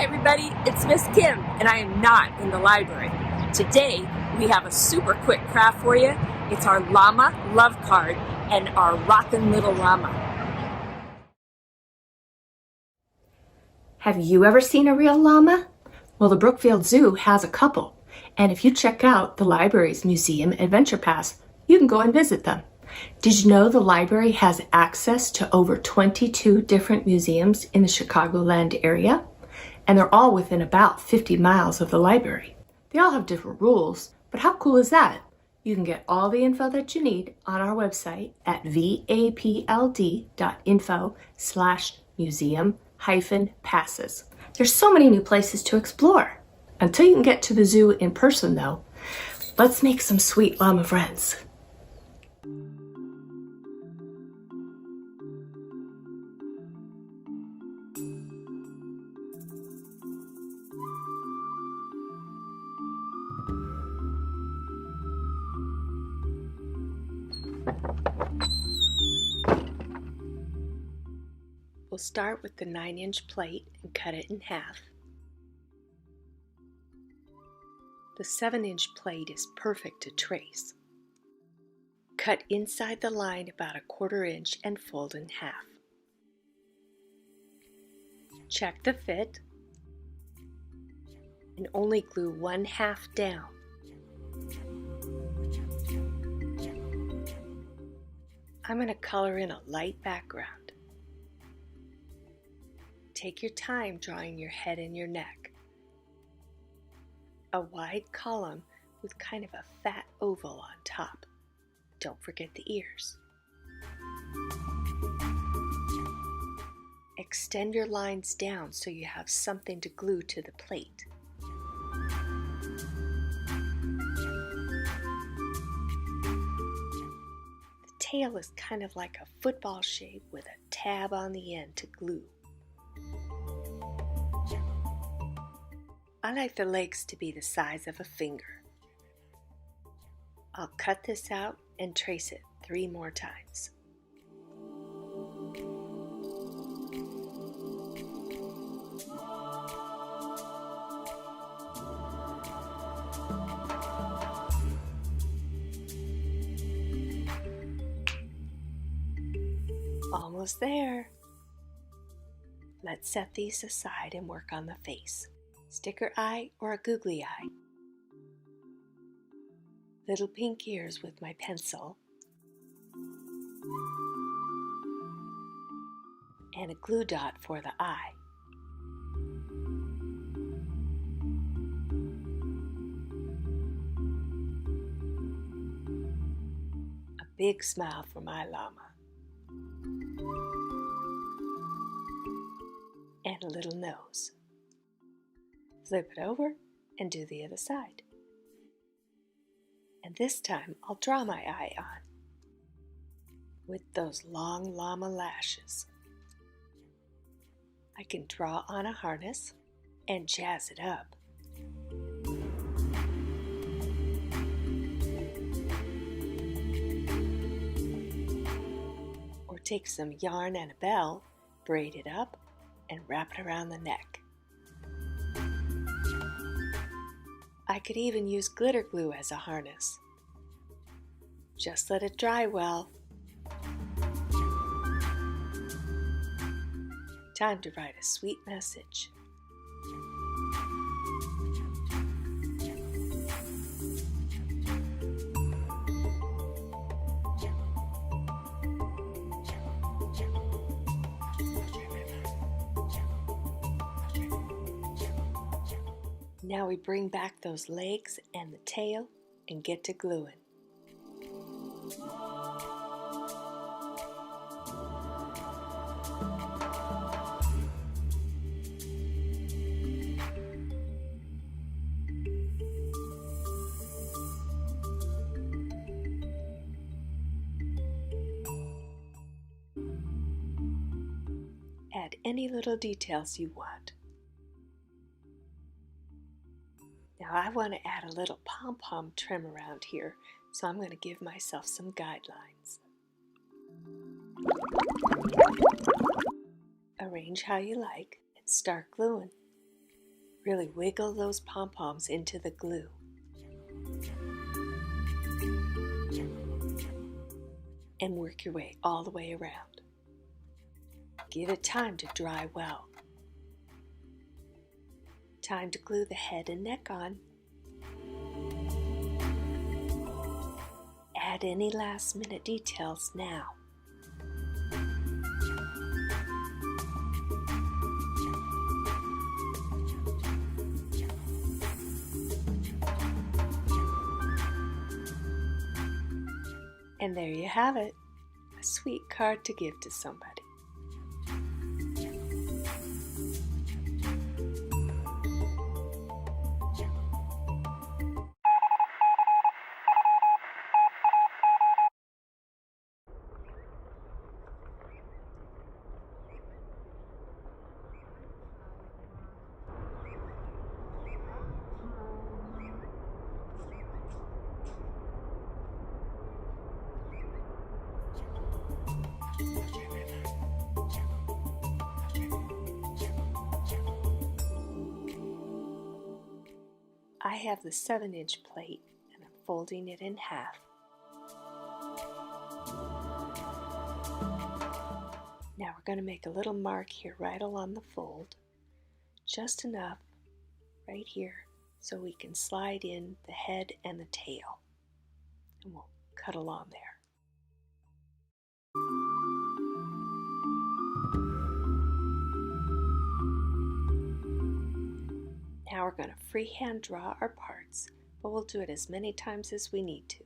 everybody, it's Miss Kim, and I am not in the library. Today, we have a super quick craft for you. It's our Llama love card and our rockin' little llama. Have you ever seen a real llama? Well, the Brookfield Zoo has a couple, and if you check out the library's Museum Adventure Pass, you can go and visit them. Did you know the library has access to over 22 different museums in the Chicagoland area? And they're all within about 50 miles of the library. They all have different rules, but how cool is that? You can get all the info that you need on our website at vapld.info/museum-passes. There's so many new places to explore. Until you can get to the zoo in person though, let's make some sweet llama friends. We'll start with the 9-inch plate and cut it in half. The 7-inch plate is perfect to trace. Cut inside the line about 1/4 inch and fold in half. Check the fit and only glue 1/2 down. I'm going to color in a light background. Take your time drawing your head and your neck. A wide column with kind of a fat oval on top. Don't forget the ears. Extend your lines down so you have something to glue to the plate. The tail is kind of like a football shape with a tab on the end to glue. I like the legs to be the size of a finger. I'll cut this out and trace it 3 more times. Almost there. Let's set these aside and work on the face. Sticker eye or a googly eye. Little pink ears with my pencil. And a glue dot for the eye. A big smile for my llama. And a little nose. Flip it over and do the other side. And this time I'll draw my eye on with those long llama lashes. I can draw on a harness and jazz it up. Or take some yarn and a bell, braid it up, and wrap it around the neck. I could even use glitter glue as a harness. Just let it dry well. Time to write a sweet message. Now we bring back those legs and the tail and get to gluing. Add any little details you want. Now I want to add a little pom-pom trim around here, so I'm going to give myself some guidelines. Arrange how you like and start gluing. Really wiggle those pom-poms into the glue. And work your way all the way around. Give it time to dry well. Time to glue the head and neck on. Add any last minute details now. And there you have it, a sweet card to give to somebody. I have the 7-inch plate and I'm folding it in half. Now we're going to make a little mark here right along the fold, just enough right here so we can slide in the head and the tail, and we'll cut along there. Now we're going to freehand draw our parts, but we'll do it as many times as we need to.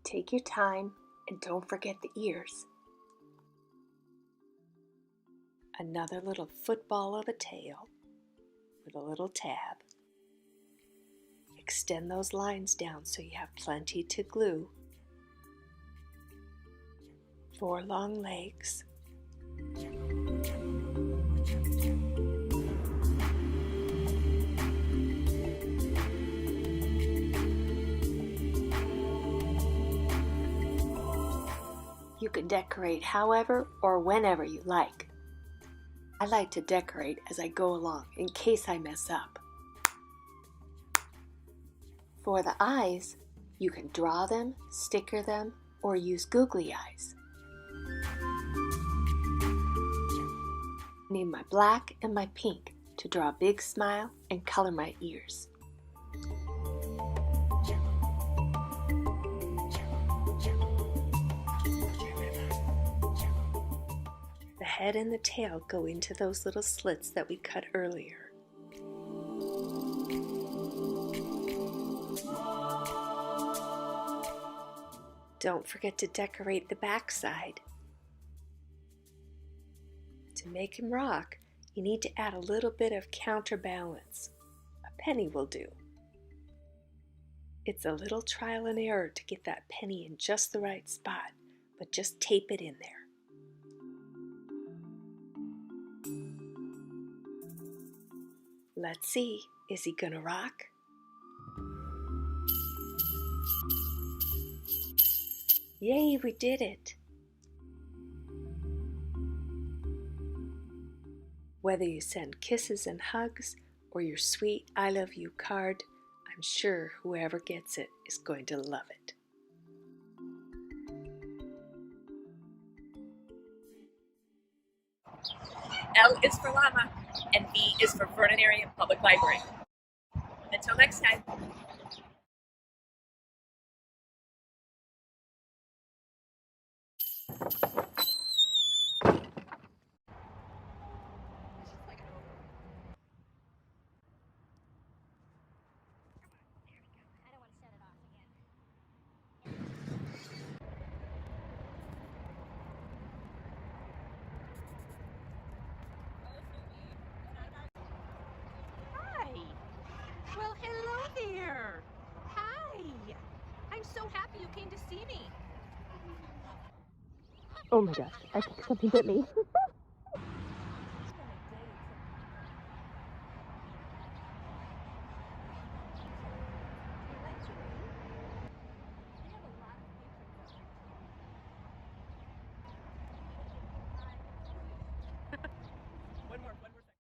Take your time and don't forget the ears. Another little football of a tail with a little tab. Extend those lines down so you have plenty to glue. 4 long legs. You can decorate however or whenever you like. I like to decorate as I go along in case I mess up. For the eyes, you can draw them, sticker them, or use googly eyes. I need my black and my pink to draw a big smile and color my ears. The head and the tail go into those little slits that we cut earlier. Don't forget to decorate the back side. To make him rock, you need to add a little bit of counterbalance. A penny will do. It's a little trial and error to get that penny in just the right spot, but just tape it in there. Let's see, is he gonna rock? Yay, we did it! Whether you send kisses and hugs or your sweet I love you card, I'm sure whoever gets it is going to love it. L is for Llama, and V is for Vernon Area Public Library. Until next time. Well, hello there. Hi. I'm so happy you came to see me. Oh my gosh, I think something bit me.